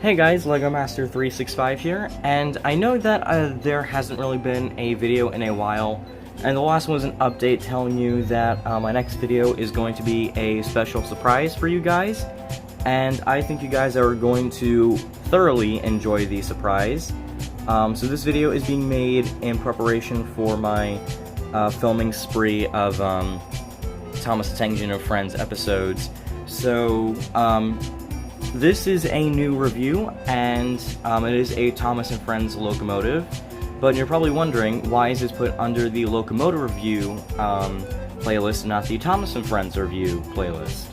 Hey guys, Lego Master 365 here, and I know that there hasn't really been a video in a while, and the last one was an update telling you that my next video is going to be a special surprise for you guys, and I think you guys are going to thoroughly enjoy the surprise. So this video is being made in preparation for my filming spree of Thomas the Tank Engine and Friends episodes. So, this is a new review, and it is a Thomas and Friends locomotive, but you're probably wondering, why is this put under the locomotive review playlist and not the Thomas and Friends review playlist?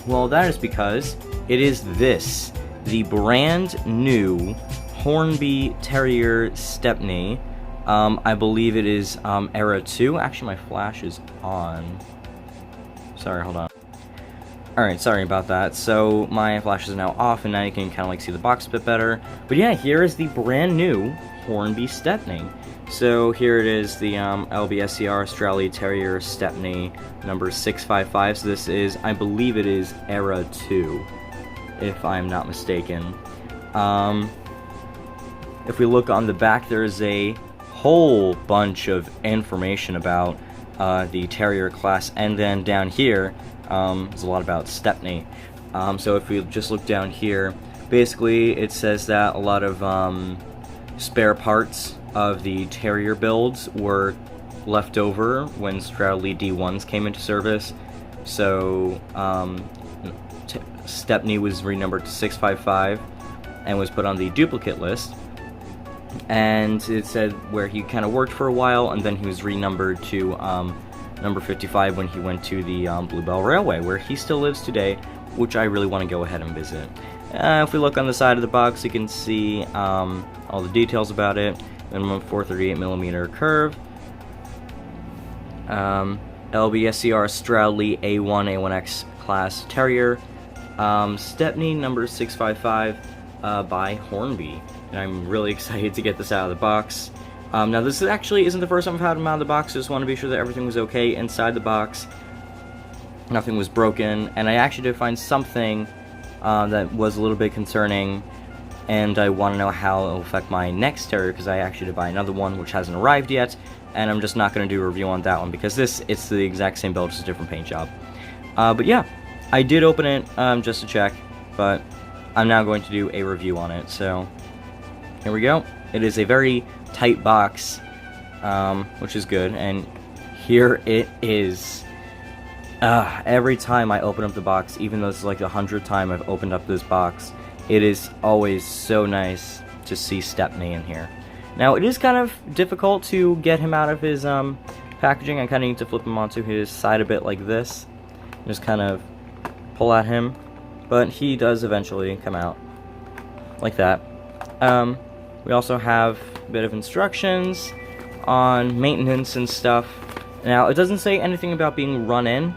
Well, that is because it is this, the brand new Hornby Terrier Stepney. I believe it is Era 2. Actually, my flash is on. Sorry, hold on. Alright, sorry about that. So, my flash is now off, and now you can kind of like see the box a bit better. But yeah, here is the brand new Hornby Stepney. So, here it is, the LBSCR Australia Terrier Stepney number 655. So this is, I believe it is Era 2, if I'm not mistaken. If we look on the back, there is a whole bunch of information about the Terrier class, and then down here, there's a lot about Stepney. So if we just look down here, basically it says that a lot of spare parts of the Terrier builds were left over when Stradley D1s came into service. So Stepney was renumbered to 655 and was put on the duplicate list. And it said where he kind of worked for a while, and then he was renumbered to number 55 when he went to the Bluebell Railway, where he still lives today, which I really want to go ahead and visit. If we look on the side of the box, you can see all the details about it. Minimum 438mm curve. LBSCR Stradley A1, A1X class Terrier. Stepney number 655 by Hornby. And I'm really excited to get this out of the box. Now this actually isn't the first time I've had them out of the box. I just want to be sure that everything was okay inside the box. Nothing was broken, and I actually did find something that was a little bit concerning, and I want to know how it will affect my next Terrier, because I actually did buy another one which hasn't arrived yet, and I'm just not going to do a review on that one because it's the exact same build, just a different paint job. But yeah, I did open it just to check, but I'm now going to do a review on it. So here we go. It is a very tight box, which is good, and here it is. Every time I open up the box, even though this is like the 100th time I've opened up this box, it is always so nice to see Stepney in here. Now, it is kind of difficult to get him out of his packaging. I kind of need to flip him onto his side a bit like this, just kind of pull at him, but he does eventually come out like that. We also have a bit of instructions on maintenance and stuff. Now, it doesn't say anything about being run in,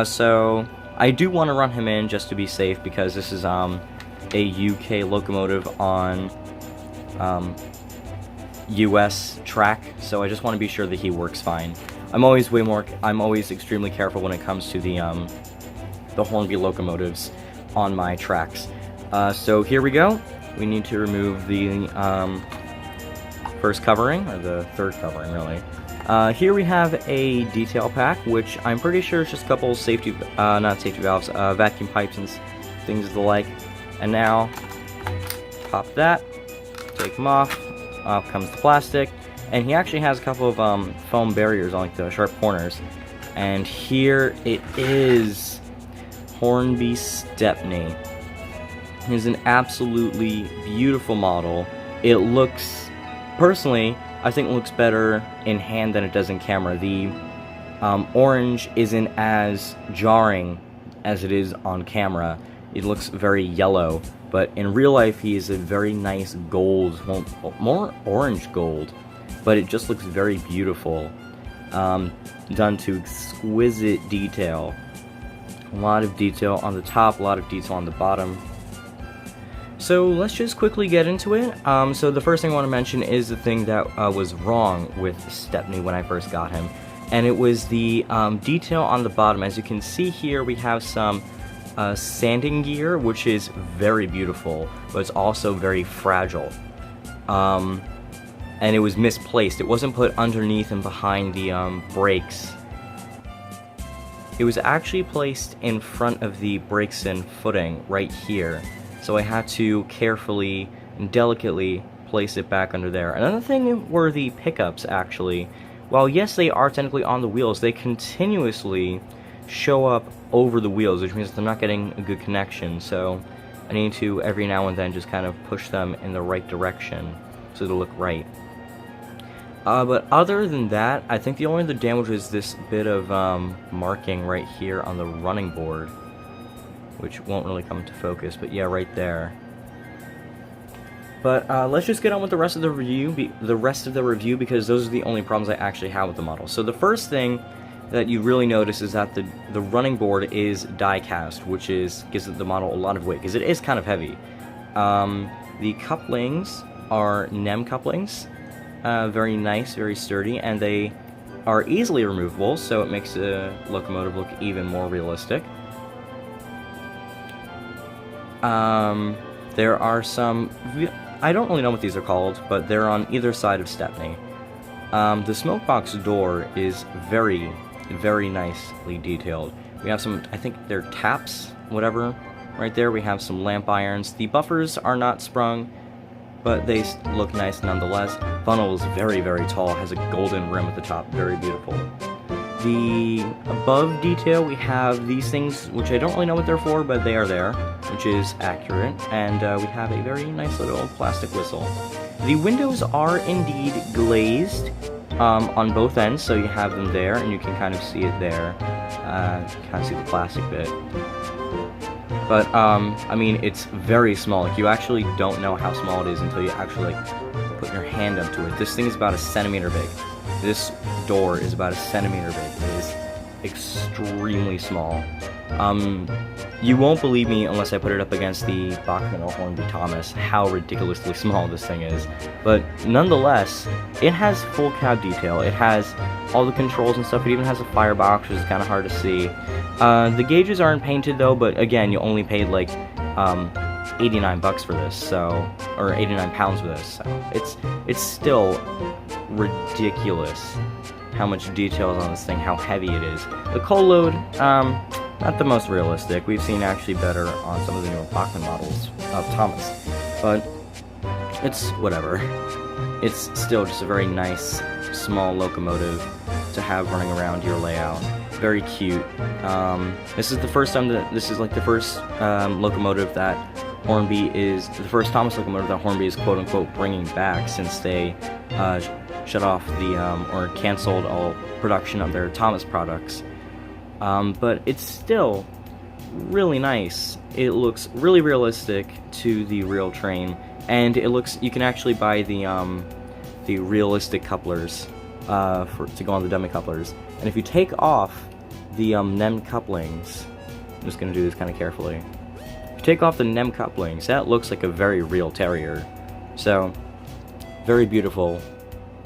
so I do want to run him in just to be safe, because this is a UK locomotive on US track, so I just want to be sure that he works fine. I'm always extremely careful when it comes to the Hornby locomotives on my tracks. So here we go. We need to remove the first covering, or the third covering, really. Here we have a detail pack, which I'm pretty sure is just a couple safety, not safety valves, vacuum pipes and things of the like. And now, pop that, take them off comes the plastic, and he actually has a couple of foam barriers on like the sharp corners. And here it is, Hornby Stepney. It's an absolutely beautiful model. It looks, personally, I think it looks better in hand than it does in camera. The orange isn't as jarring as it is on camera. It looks very yellow, but in real life he is a very nice gold, more orange gold, but it just looks very beautiful. Done to exquisite detail. A lot of detail on the top, a lot of detail on the bottom. So let's just quickly get into it. So the first thing I want to mention is the thing that was wrong with Stepney when I first got him. And it was the detail on the bottom. As you can see here, we have some sanding gear, which is very beautiful, but it's also very fragile. And it was misplaced. It wasn't put underneath and behind the brakes. It was actually placed in front of the brakes and footing right here. So I had to carefully and delicately place it back under there. Another thing were the pickups, actually. While yes, they are technically on the wheels, they continuously show up over the wheels, which means that I'm not getting a good connection. So I need to, every now and then, just kind of push them in the right direction so they look right. But other than that, I think the only other damage is this bit of marking right here on the running board, which won't really come into focus, but yeah, right there. But let's just get on with the rest of the review, because those are the only problems I actually have with the model. So the first thing that you really notice is that the running board is die cast, which gives the model a lot of weight, because it is kind of heavy. The couplings are NEM couplings. Very nice, very sturdy, and they are easily removable, so it makes the locomotive look even more realistic. There are some, I don't really know what these are called, but they're on either side of Stepney. The smokebox door is very, very nicely detailed. We have some, I think they're taps, whatever, right there. We have some lamp irons. The buffers are not sprung, but they look nice nonetheless. Funnel is very, very tall, has a golden rim at the top, very beautiful. The above detail, we have these things, which I don't really know what they're for, but they are there, which is accurate, and we have a very nice little plastic whistle. The windows are indeed glazed on both ends, so you have them there, and you can kind of see it there. Kind of see the plastic bit. But, I mean, it's very small. Like, you actually don't know how small it is until you actually, like, put your hand up to it. This thing is about a centimeter big. This door is about a centimeter big. It is extremely small. You won't believe me unless I put it up against the Bachmann or Hornby Thomas, how ridiculously small this thing is. But, nonetheless, it has full cab detail. It has all the controls and stuff. It even has a firebox, which is kind of hard to see. The gauges aren't painted though, but again, you only paid like 89 bucks for this, so, or 89 pounds for this, so it's still ridiculous how much detail is on this thing, how heavy it is. The coal load, not the most realistic. We've seen actually better on some of the newer Bachmann models of Thomas, but it's whatever. It's still just a very nice, small locomotive to have running around your layout. Very cute. This is the first time that this is like the first locomotive that Hornby is the first Thomas locomotive that Hornby is quote unquote bringing back since they shut off the or canceled all production of their Thomas products. But it's still really nice. It looks really realistic to the real train, and it looks, you can actually buy the realistic couplers to go on the dummy couplers. And if you take off the NEM couplings, I'm just going to do this kind of carefully. If you take off the NEM couplings, that looks like a very real Terrier. So, very beautiful.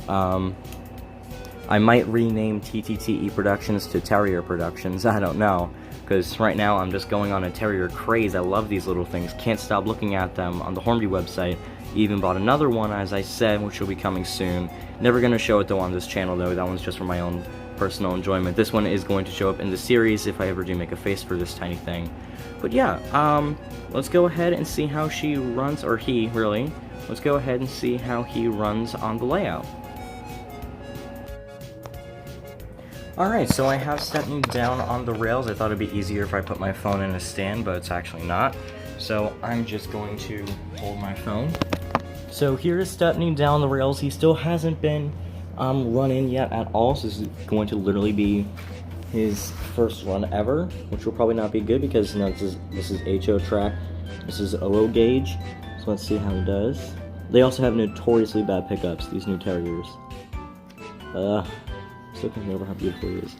I might rename TTTE Productions to Terrier Productions, I don't know. Because right now I'm just going on a Terrier craze. I love these little things, can't stop looking at them on the Hornby website. Even bought another one, as I said, which will be coming soon. Never going to show it though on this channel though, that one's just for my own personal enjoyment. This one is going to show up in the series if I ever do make a face for this tiny thing. But yeah, let's go ahead and see how she runs, or he, really. Let's go ahead and see how he runs on the layout. Alright, so I have Stepney down on the rails. I thought it'd be easier if I put my phone in a stand, but it's actually not. So I'm just going to hold my phone. So here is Stepney down the rails. He still hasn't been run in yet at all, so this is going to literally be his first run ever, which will probably not be good because, you know, this is HO track, this is OO gauge, so let's see how he does. They also have notoriously bad pickups, these new Terriers. Still can't get over how beautiful he is.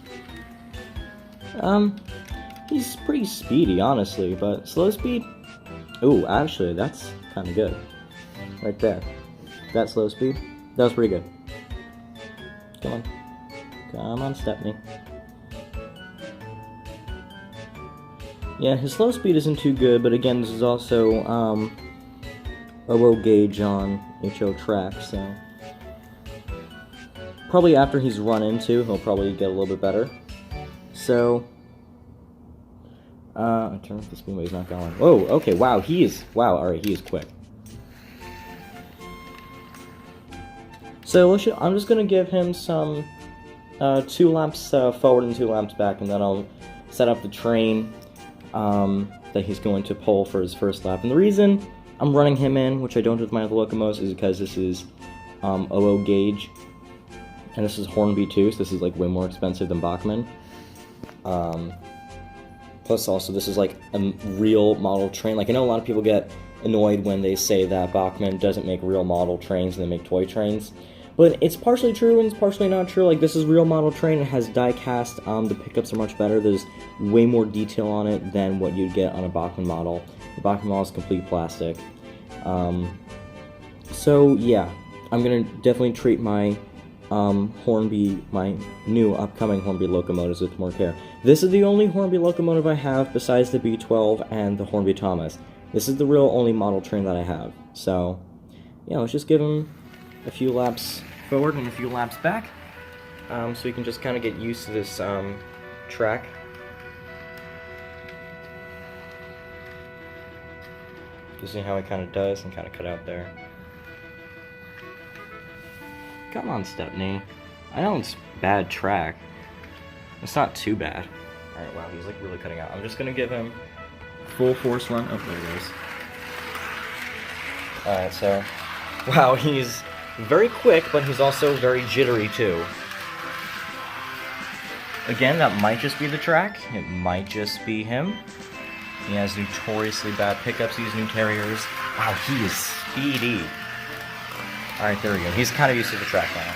He's pretty speedy, honestly, but slow speed? Ooh, actually, that's kind of good. Right there. That slow speed? That was pretty good. Come on. Come on, Stepney. Yeah, his slow speed isn't too good, but again, this is also a low gauge on HO track, so probably after he's run into, he'll probably get a little bit better. So, I turn off the speedway, he's not going. Whoa, okay, wow, alright, he is quick. So, I'm just gonna give him some 2 laps forward and 2 laps back, and then I'll set up the train that he's going to pull for his first lap. And the reason I'm running him in, which I don't do with my other locomotives, is because this is OO gauge, and this is Hornby too, so this is like way more expensive than Bachmann. Plus also, this is like a real model train. Like, I know a lot of people get annoyed when they say that Bachmann doesn't make real model trains and they make toy trains. But it's partially true and it's partially not true. Like, this is real model train, it has die cast, the pickups are much better, there's way more detail on it than what you'd get on a Bachmann model. The Bachmann model is complete plastic. So yeah, I'm gonna definitely treat my Hornby, my new upcoming Hornby locomotives with more care. This is the only Hornby locomotive I have besides the B12 and the Hornby Thomas. This is the real only model train that I have. So yeah, let's just give him a few laps forward and a few laps back, so we can just kind of get used to this track. You see how it kind of does and kind of cut out there. Come on, Stepney. I know it's bad track. It's not too bad. Alright, wow, he's like really cutting out. I'm just gonna give him full force run. Oh, there it is. Alright, so, wow, he's very quick, but he's also very jittery too. Again, that might just be the track. It might just be him. He has notoriously bad pickups, these new carriers. Wow, he is speedy. Alright, there we go. He's kind of used to the track now.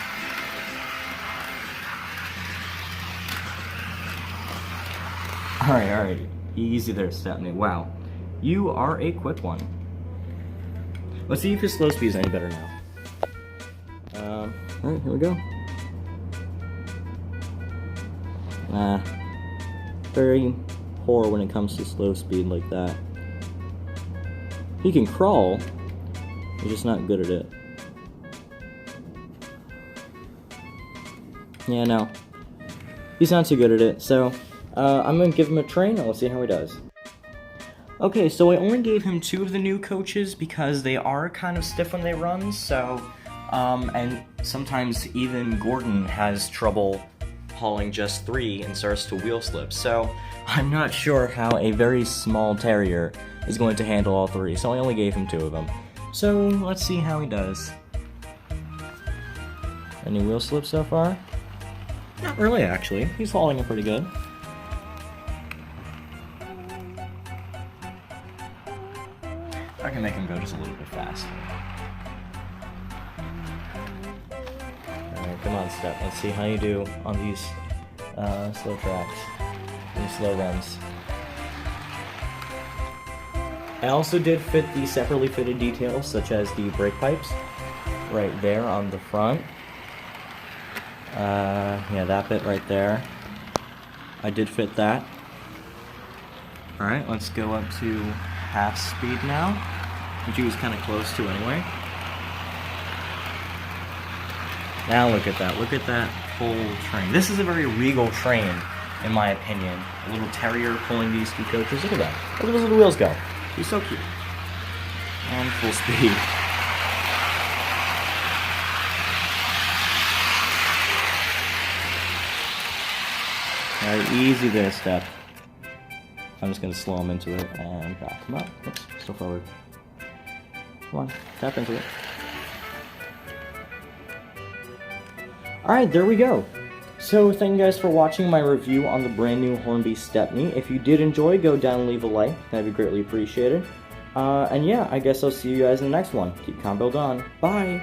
Alright. Easy there, Stepney. Wow. You are a quick one. Let's see if his slow speed is any better now. Alright, here we go. Very poor when it comes to slow speed like that. He can crawl, he's just not good at it. Yeah, no. He's not too good at it, so I'm gonna give him a train and let's see how he does. Okay, so I only gave him 2 of the new coaches because they are kind of stiff when they run, so and sometimes even Gordon has trouble hauling just 3 and starts to wheel slip, so I'm not sure how a very small terrier is going to handle all 3, so I only gave him 2 of them. So let's see how he does. Any wheel slips so far? Not really, actually. He's hauling it pretty good. I can make him go just a little bit faster. Alright, come on, Steph. Let's see how you do on these slow tracks, these slow runs. I also did fit the separately fitted details, such as the brake pipes, right there on the front. Yeah, that bit right there. I did fit that. Alright, let's go up to half speed now, which he was kind of close to anyway. Now look at that full train. This is a very regal train, in my opinion. A little terrier pulling these 2 coaches. Look at that. Look at those little wheels go. He's so cute. And full speed. Alright, easy there, Steph. I'm just gonna slow him into it and back him up. Oops, still forward. Come on, tap into it. Alright, there we go. So, thank you guys for watching my review on the brand new Hornby Stepney. If you did enjoy, go down and leave a like. That'd be greatly appreciated. And yeah, I guess I'll see you guys in the next one. Keep calm, build on. Bye!